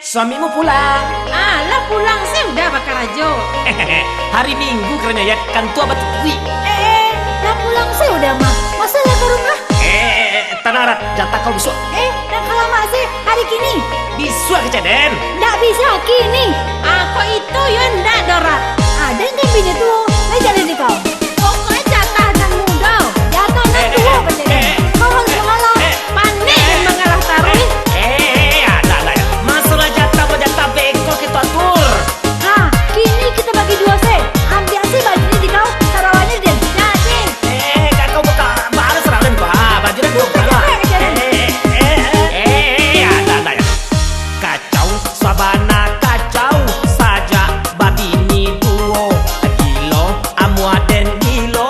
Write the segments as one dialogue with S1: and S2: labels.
S1: suamimu pulang.
S2: Lah pulang sih udah Pak Rajo.
S1: Hari Minggu karena ya kan tua batui.
S2: Lah pulang sih udah mah. Masa lah ke rumah?
S1: Tanarat jatah kau besok.
S2: Dan kalau masih hari kini?
S1: Bisa keceden.
S2: Nggak bisa kini. Aku itu ya ndak dorat. Ada yang bini tuh. Lah jalan di kau. Pokoknya jatah dan muda. Jatah dan tua bener. Kau harus mengalah. Panik dan mengalah taruh.
S1: Ada ya. Masalah jatah jatah beko kita atur.
S2: Kini kita bagi dua sih. Ambil sih bajunya di kau. Taruhannya di jadi.
S1: Kan kau buka baru serahin bah. Bajunya kau buka. Ada ya. Kacau sabana kacau saja babi ni duo gilo amuaden gilo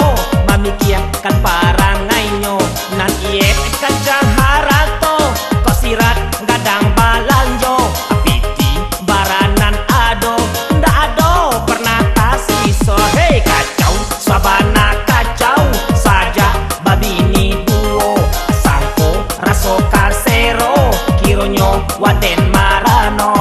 S1: mamikiakan parangainyo nan iye kacang harato kosirat gadang balanjo apiti baranan ado ndak ado pernah tasiso hei kacau sabana kacau saja babi ni duo sangko raso karsero kironyo waden marano.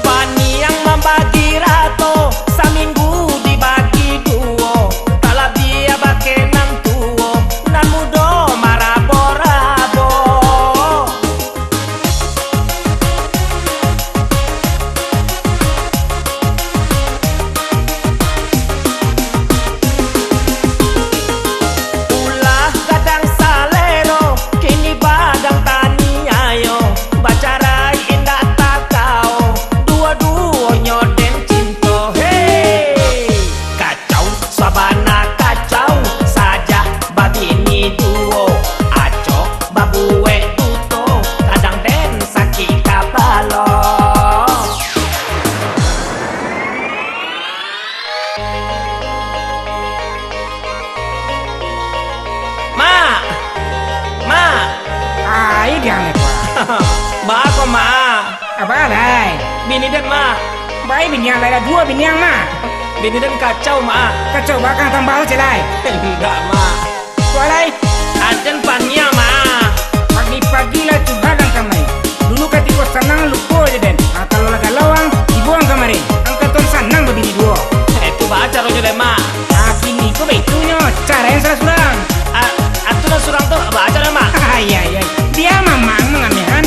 S1: Pani yang membagi rato saminggu dibagi duo kalau dia pakai enam tuo nan mudo marabo-rabo. Ulah kadang salero kini badang tani ayo bacarai indah takau dua-duanya den cinta hei kacau sabana kacau saja babi ini duo aco babue tuto kadang den sakit kapalo. Ma
S3: Ini dia nih Pak.
S1: bako ma
S3: Apa ada?
S1: bini den ma
S3: Baik bini yang ada dua bini yang mah.
S1: bini den kacau ma
S3: Kacau bakang tambah celai.
S1: enggak ma
S3: Walai
S1: aden pania ma
S3: pagi-pagi lah curhakan kamari. Dulu ketika senang lupa aja den. Kalau laga lawang dibuang kamari. Angkatan senang begini dua.
S1: itu baca rojo deh ma
S3: Kini kok beitunya cara yang salah surang.
S1: aturan surang tuh baca deh ma
S3: Iya. Dia memang mengamirkan.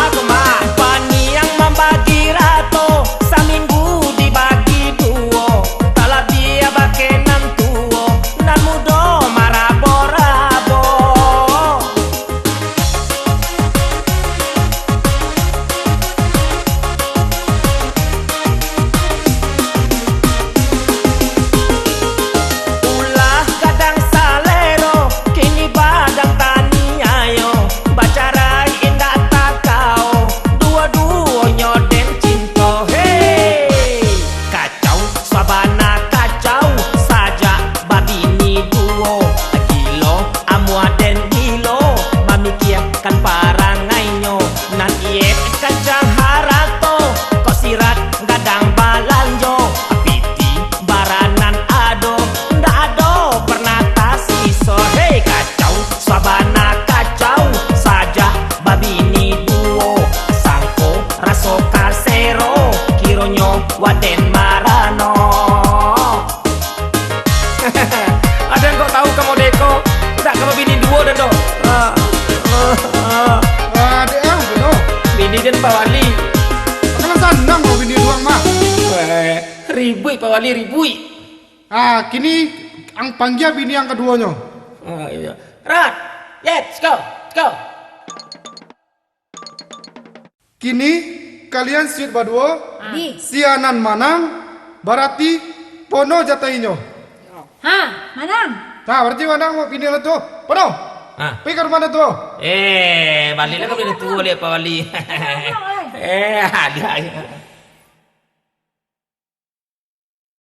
S1: Aku mah pani yang membagi rato saminggu dibagi duo kalau dia pakai enam tuo nan mudo marabo-rabo. Ulah kadang salero kini badang tani ayo bacarai indah takau dua-duanya den cinta hei kacau sabana kacau saja babi ni duo gilo amuaden gilo mamikiakan parangainyo nan iye kacang harato kosirat gadang balanjo apiti baranan ado ndak ado pernah tasiso hei kacau sabana kacau saja babi ni duo sangko raso karsero kironyo waden marano. Ada yang kau tahu kamu deko tak kamu bini duo dan do
S4: Ada yang betul.
S1: bini dan Pak Wali
S4: Kalau senang mau bini doang mah.
S1: ribui Pak Wali ribui.
S4: Kini ang panggil bini yang keduanya.
S1: Iya. Rat, let's go.
S4: Kini kalian sweet badua,
S2: Di.
S4: sianan manang, berarti pono jatainyo.
S2: Manang.
S4: Nah, berarti manang mau bini lah tuh, pono. Pergi ke rumah dah tuh.
S1: Balik lah ke bini tua lihat Pak Wali. Ada.